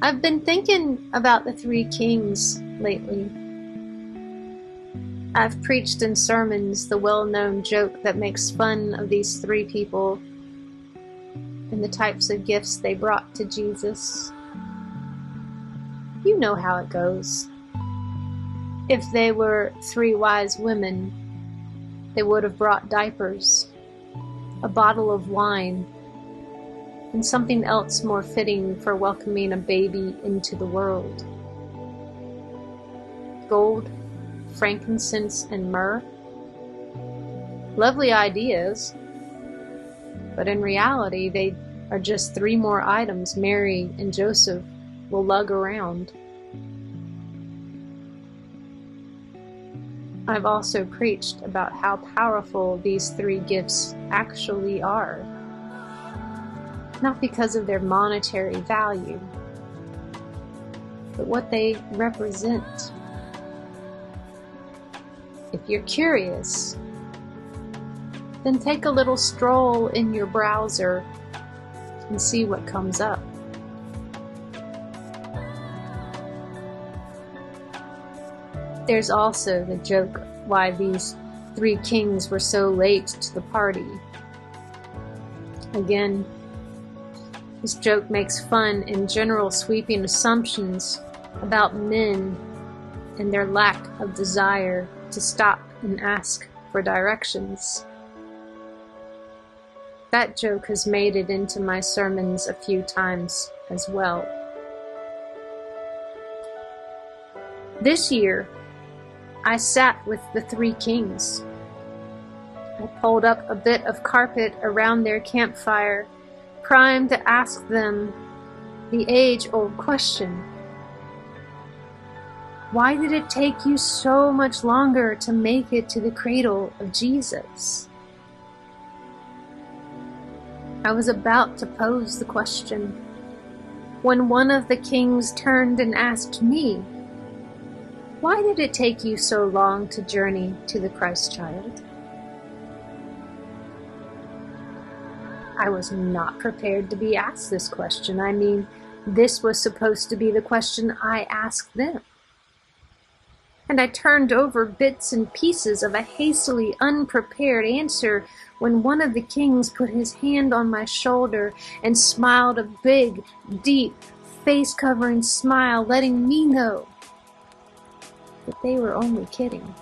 I've been thinking about the three kings lately. I've preached in sermons the well-known joke that makes fun of these three people and the types of gifts they brought to Jesus. You know how it goes. If they were three wise women, they would have brought diapers, a bottle of wine, and something else more fitting for welcoming a baby into the world. Gold, frankincense, and myrrh. Lovely ideas, but in reality they are just three more items Mary and Joseph will lug around. I've also preached about how powerful these three gifts actually are. Not because of their monetary value, but what they represent. If you're curious, then take a little stroll in your browser and see what comes up. There's also the joke why these three kings were so late to the party. Again, this joke makes fun in general sweeping assumptions about men and their lack of desire to stop and ask for directions. That joke has made it into my sermons a few times as well. This year, I sat with the three kings. I pulled up a bit of carpet around their campfire, primed to ask them the age-old question. Why did it take you so much longer to make it to the cradle of Jesus? I was about to pose the question when one of the kings turned and asked me, "Why did it take you so long to journey to the Christ child?" I was not prepared to be asked this question. I mean, this was supposed to be the question I asked them. And I turned over bits and pieces of a hastily unprepared answer when one of the kings put his hand on my shoulder and smiled a big, deep, face-covering smile, letting me know that they were only kidding.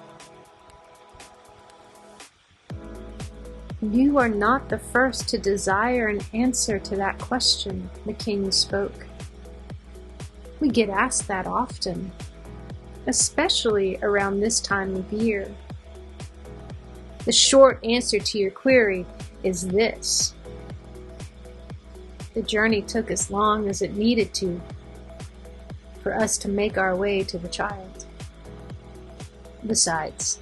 You are not the first to desire an answer to that question, the king spoke. We get asked that often, especially around this time of year. The short answer to your query is this: the journey took as long as it needed to for us to make our way to the child. Besides,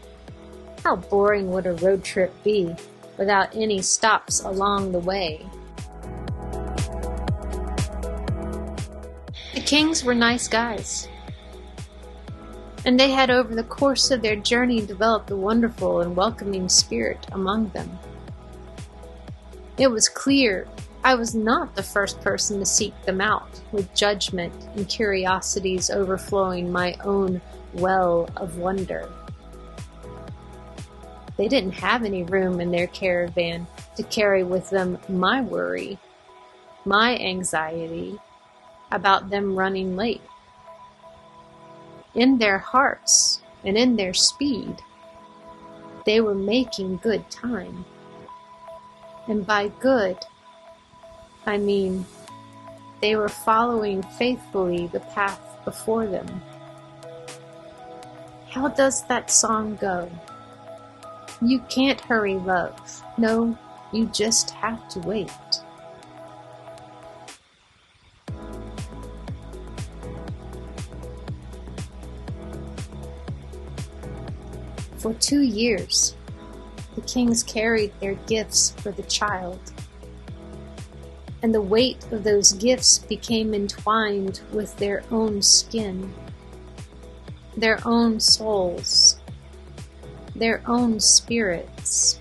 how boring would a road trip be without any stops along the way? The kings were nice guys, and they had over the course of their journey developed a wonderful and welcoming spirit among them. It was clear I was not the first person to seek them out, with judgment and curiosities overflowing my own well of wonder. They didn't have any room in their caravan to carry with them my worry, my anxiety about them running late. In their hearts and in their speed, they were making good time. And by good, I mean they were following faithfully the path before them. How does that song go? You can't hurry love. No, you just have to wait. For 2 years, the kings carried their gifts for the child, and the weight of those gifts became entwined with their own skin, their own souls, their own spirits,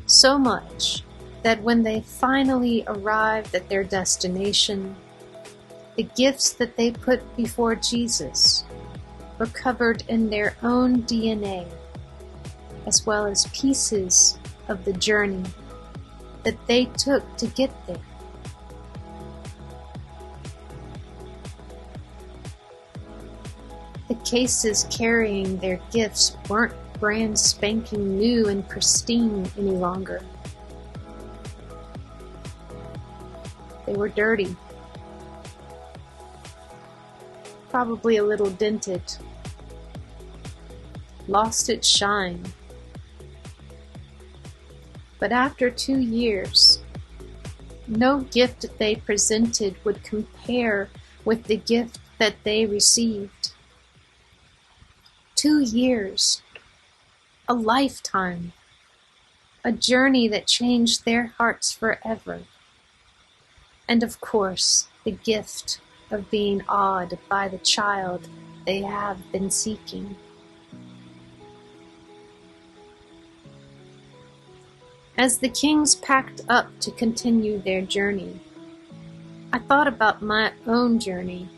so much that when they finally arrived at their destination, The gifts that they put before Jesus were covered in their own DNA, as well as pieces of the journey that they took to get there. The cases carrying their gifts weren't brand spanking new and pristine any longer. They were dirty, probably a little dented, lost its shine. But after 2 years, no gift that they presented would compare with the gift that they received. 2 years, a lifetime, a journey that changed their hearts forever. And of course, the gift of being awed by the child they have been seeking. As the kings packed up to continue their journey, I thought about my own journey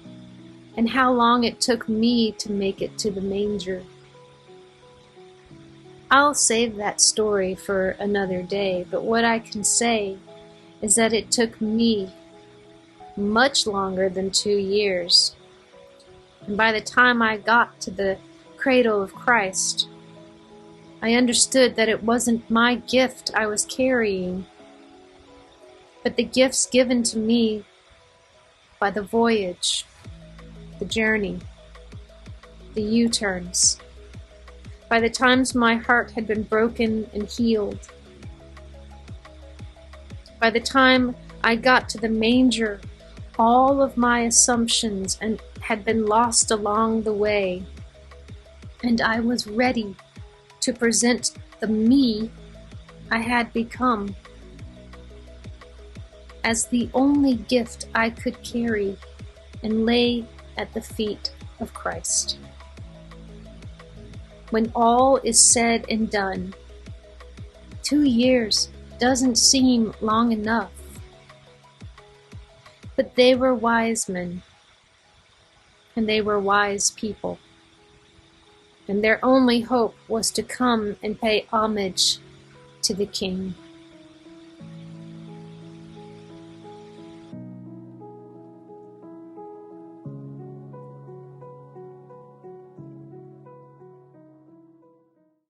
and how long it took me to make it to the manger. I'll save that story for another day, but what I can say is that it took me much longer than 2 years. And by the time I got to the cradle of Christ, I understood that it wasn't my gift I was carrying, but the gifts given to me by the voyage, the journey, the U-turns, by the times my heart had been broken and healed, by the time I got to the manger, all of my assumptions had been lost along the way, and I was ready to present the me I had become as the only gift I could carry and lay at the feet of Christ. When all is said and done, 2 years doesn't seem long enough. But they were wise men, and they were wise people, and their only hope was to come and pay homage to the King.